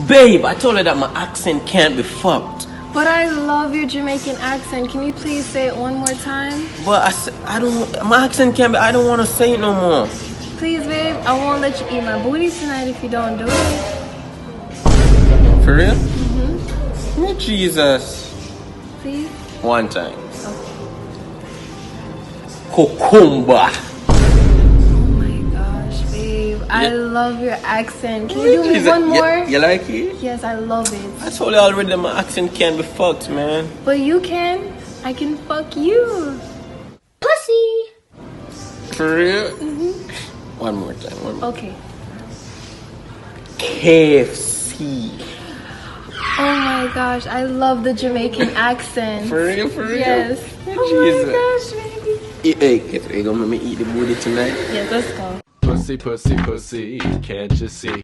Babe, I told her that my accent can't be fucked. But I love your Jamaican accent. Can you please say it one more time? But I don't, my accent can't be, I don't want to say it no more. Please, babe, I won't let you eat my booty tonight if you don't do it. For real? Oh, Jesus. Please? One time. Okay. Cucumber. Oh my gosh, babe. I love your accent. Can you do me one more? You like it? Yes, I love it. I told you already that my accent can't be fucked, man. But you can. I can fuck you. Pussy. For real? One more time. One more. Okay. KFC. Oh my gosh, I love the Jamaican accent. For real? For real? Yes. Oh my gosh, baby. Hey, you gonna make me eat the booty tonight? Yes, let's go. Pussy, pussy, pussy, can't you see?